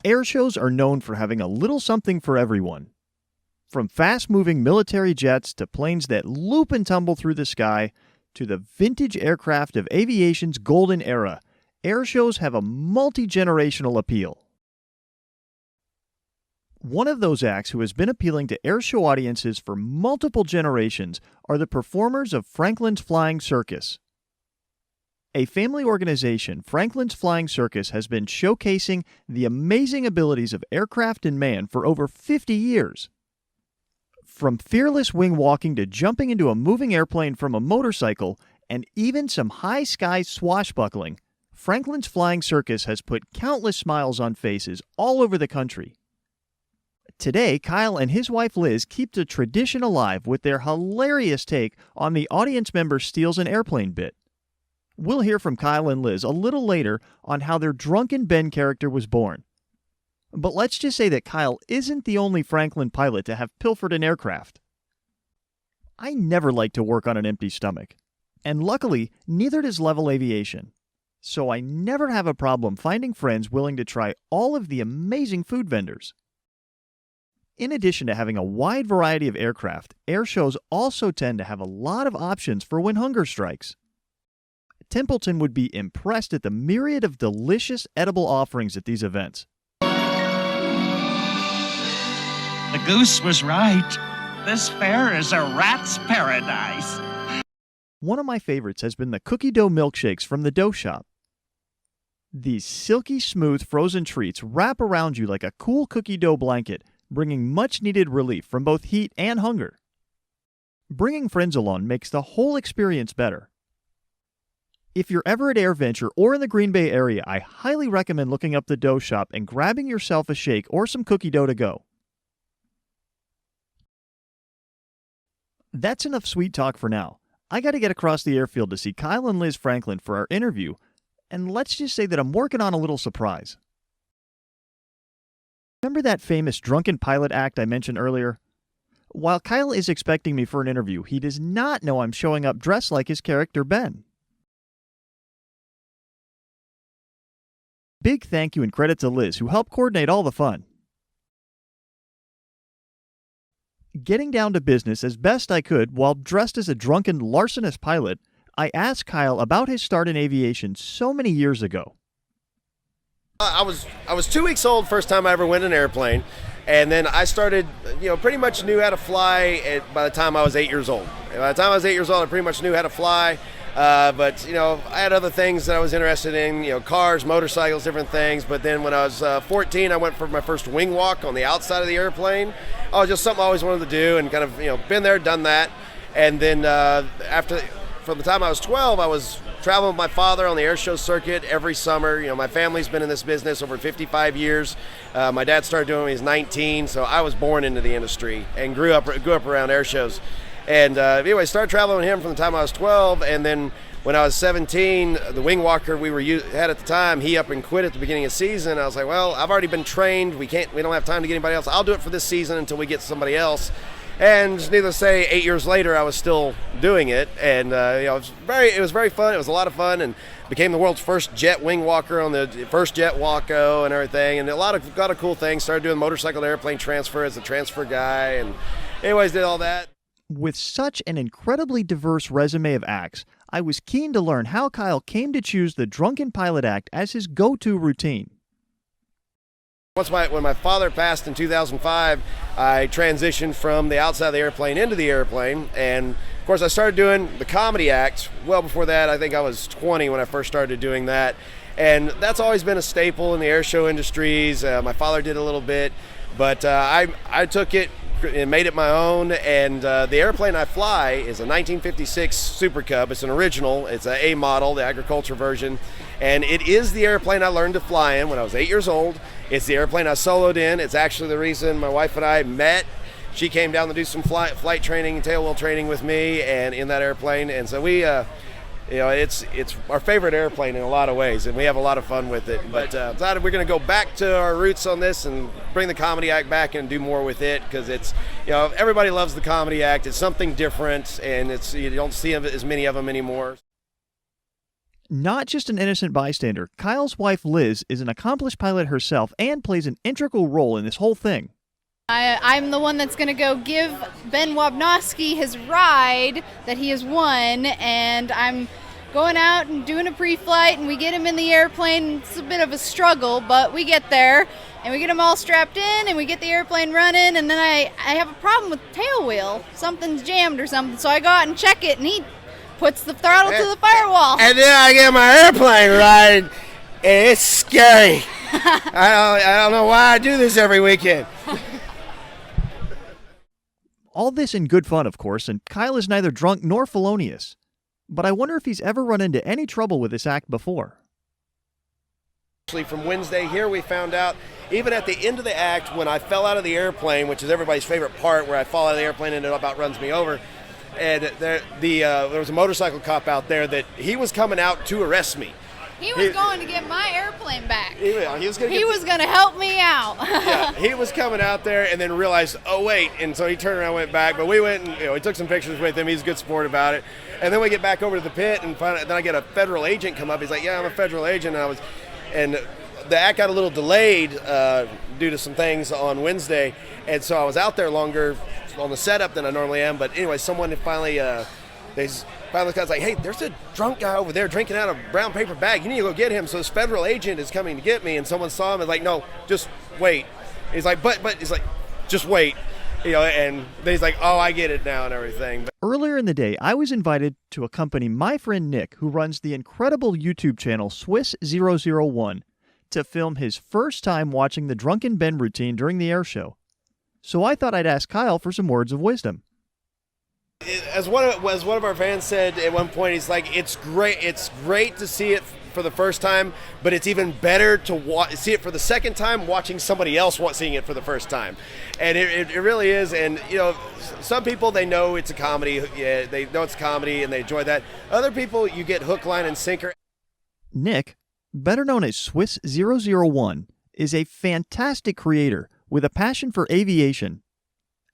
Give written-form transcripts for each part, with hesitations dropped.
Air shows are known for having a little something for everyone. From fast-moving military jets to planes that loop and tumble through the sky to the vintage aircraft of aviation's golden era, air shows have a multi-generational appeal. One of those acts who has been appealing to air show audiences for multiple generations are the performers of Franklin's Flying Circus. A family organization, Franklin's Flying Circus has been showcasing the amazing abilities of aircraft and man for over 50 years. From fearless wing walking to jumping into a moving airplane from a motorcycle, and even some high sky swashbuckling, Franklin's Flying Circus has put countless smiles on faces all over the country. Today, Kyle and his wife Liz keep the tradition alive with their hilarious take on the audience member steals an airplane bit. We'll hear from Kyle and Liz a little later on how their Drunken Ben character was born. But let's just say that Kyle isn't the only Franklin pilot to have pilfered an aircraft. I never like to work on an empty stomach. And luckily, neither does Level Aviation. So I never have a problem finding friends willing to try all of the amazing food vendors. In addition to having a wide variety of aircraft, air shows also tend to have a lot of options for when hunger strikes. Templeton would be impressed at the myriad of delicious edible offerings at these events. The goose was right. This fair is a rat's paradise. One of my favorites has been the cookie dough milkshakes from the dough shop. These silky smooth frozen treats wrap around you like a cool cookie dough blanket, bringing much-needed relief from both heat and hunger. Bringing friends along makes the whole experience better. If you're ever at AirVenture or in the Green Bay area, I highly recommend looking up the dough shop and grabbing yourself a shake or some cookie dough to go. That's enough sweet talk for now. I gotta get across the airfield to see Kyle and Liz Franklin for our interview, and let's just say that I'm working on a little surprise. Remember that famous drunken pilot act I mentioned earlier? While Kyle is expecting me for an interview, he does not know I'm showing up dressed like his character Ben. Big thank you and credit to Liz, who helped coordinate all the fun. Getting down to business as best I could while dressed as a drunken, larcenous pilot, I asked Kyle about his start in aviation so many years ago. I was 2 weeks old first time I ever went in an airplane, and then I started, pretty much knew how to fly by the time I was 8 years old. And by the time I was 8 years old, I pretty much knew how to fly. But I had other things that I was interested in, cars, motorcycles, different things. But then when I was 14, I went for my first wing walk on the outside of the airplane. Oh, just something I always wanted to do, and kind of, been there, done that. And then from the time I was 12, I was traveling with my father on the airshow circuit every summer. My family's been in this business over 55 years. My dad started doing it when he was 19, so I was born into the industry and grew up around airshows. And anyway, started traveling with him from the time I was 12, and then when I was 17, the wing walker we had at the time, he up and quit at the beginning of the season. I was like, well, I've already been trained. We don't have time to get anybody else. I'll do it for this season until we get somebody else. And needless to say, 8 years later, I was still doing it, and it was very fun. It was a lot of fun, and became the world's first jet wing walker on the first jet Waco and everything, and a lot of cool things. Started doing motorcycle to airplane transfer as a transfer guy, and anyways, did all that. With such an incredibly diverse resume of acts, I was keen to learn how Kyle came to choose the Drunken Pilot act as his go-to routine. When my father passed in 2005, I transitioned from the outside of the airplane into the airplane, and of course I started doing the comedy act well before that. I think I was 20 when I first started doing that, and that's always been a staple in the airshow industries. My father did a little bit, but I took it and made it my own, and the airplane I fly is a 1956 Super Cub. It's an original. It's an A model, the agriculture version, and it is the airplane I learned to fly in when I was 8 years old. It's the airplane I soloed in. It's actually the reason my wife and I met. She came down to do some flight training and tailwheel training with me, and in that airplane, and so we it's our favorite airplane in a lot of ways, and we have a lot of fun with it. But decided we're going to go back to our roots on this and bring the comedy act back and do more with it, because it's, everybody loves the comedy act. It's something different, and you don't see as many of them anymore. Not just an innocent bystander, Kyle's wife Liz is an accomplished pilot herself and plays an integral role in this whole thing. I'm the one that's going to go give Ben Whabnoski his ride that he has won, and I'm going out and doing a pre-flight, and we get him in the airplane. It's a bit of a struggle, but we get there, and we get him all strapped in, and we get the airplane running, and then I have a problem with the tailwheel. Something's jammed or something, so I go out and check it, and he puts the throttle to the firewall. And then I get my airplane ride, and it's scary. I don't know why I do this every weekend. All this in good fun, of course, and Kyle is neither drunk nor felonious. But I wonder if he's ever run into any trouble with this act before. Actually, from Wednesday here, we found out, even at the end of the act, when I fell out of the airplane, which is everybody's favorite part, where I fall out of the airplane and it about runs me over, and there was a motorcycle cop out there that he was coming out to arrest me. He was going to get my airplane back. He was going to help me out. Yeah, he was coming out there and then realized, oh, wait. And so he turned around and went back. But we went and we took some pictures with him. He's a good sport about it. And then we get back over to the pit and then I get a federal agent come up. He's like, yeah, I'm a federal agent. And the act got a little delayed due to some things on Wednesday. And so I was out there longer on the setup than I normally am. But anyway, someone finally finally was like, hey, there's a drunk guy over there drinking out of a brown paper bag. You need to go get him. So this federal agent is coming to get me, and someone saw him and like, no, just wait. He's like, but he's like, just wait. And then he's like, oh, I get it now and everything. Earlier in the day, I was invited to accompany my friend Nick, who runs the incredible YouTube channel Swiss001, to film his first time watching the Drunken Ben routine during the Airshow. So I thought I'd ask Kyle for some words of wisdom. As one of our fans said at one point, he's like, it's great to see it for the first time, but it's even better to see it for the second time watching somebody else seeing it for the first time. And it really is. And some people, they know it's a comedy. Yeah, they know it's a comedy and they enjoy that. Other people, you get hook, line, and sinker. Nick, better known as Swiss001, is a fantastic creator with a passion for aviation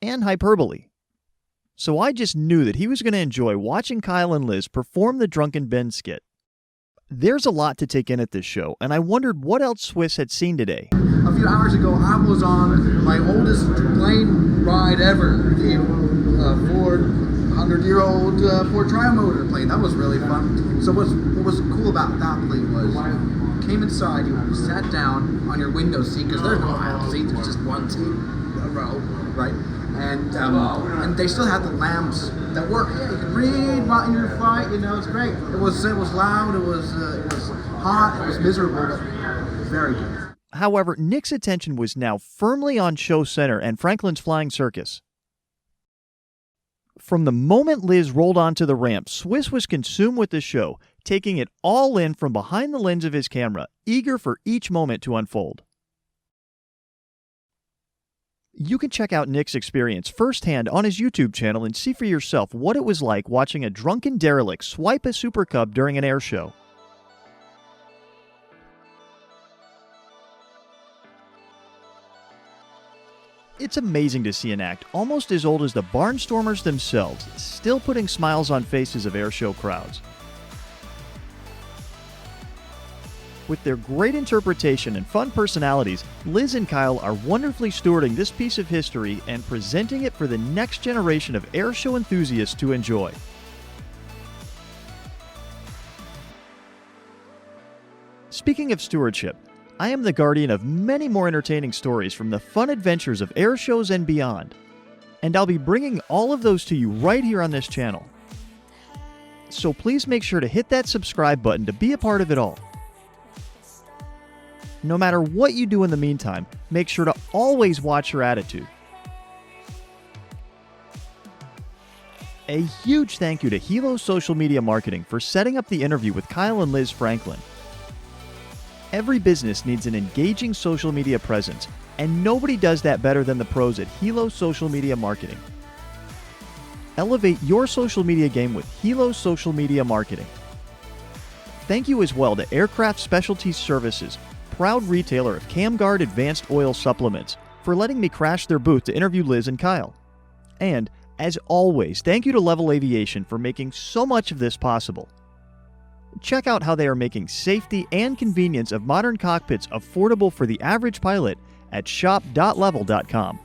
and hyperbole. So I just knew that he was going to enjoy watching Kyle and Liz perform the Drunken Ben skit. There's a lot to take in at this show, and I wondered what else Swiss had seen today. A few hours ago, I was on my oldest plane ride ever, the 400-year-old Ford Tri-Motor plane. That was really fun. So what was cool about that plane was you came inside, you sat down on your window seat, because there's no aisle seat, there's just one seat, a row, right? And they still had the lamps that work. You could read while in your flight. It's great. It was loud. It was hot. It was miserable. It was very good. However, Nick's attention was now firmly on Show Center and Franklin's Flying Circus. From the moment Liz rolled onto the ramp, Swiss was consumed with the show, taking it all in from behind the lens of his camera, eager for each moment to unfold. You can check out Nick's experience firsthand on his YouTube channel and see for yourself what it was like watching a drunken derelict swipe a Super Cub during an air show. It's amazing to see an act almost as old as the barnstormers themselves, still putting smiles on faces of airshow crowds. With their great interpretation and fun personalities, Liz and Kyle are wonderfully stewarding this piece of history and presenting it for the next generation of airshow enthusiasts to enjoy. Speaking of stewardship, I am the guardian of many more entertaining stories from the fun adventures of airshows and beyond, and I'll be bringing all of those to you right here on this channel. So please make sure to hit that subscribe button to be a part of it all. No matter what you do in the meantime, make sure to always watch your attitude. A huge thank you to Hilo Social Media Marketing for setting up the interview with Kyle and Liz Franklin. Every business needs an engaging social media presence, and nobody does that better than the pros at Hilo Social Media Marketing. Elevate your social media game with Hilo Social Media Marketing. Thank you as well to Aircraft Specialty Services, proud retailer of CamGuard Advanced Oil Supplements, for letting me crash their booth to interview Liz and Kyle. And, as always, thank you to Level Aviation for making so much of this possible. Check out how they are making safety and convenience of modern cockpits affordable for the average pilot at shop.level.com.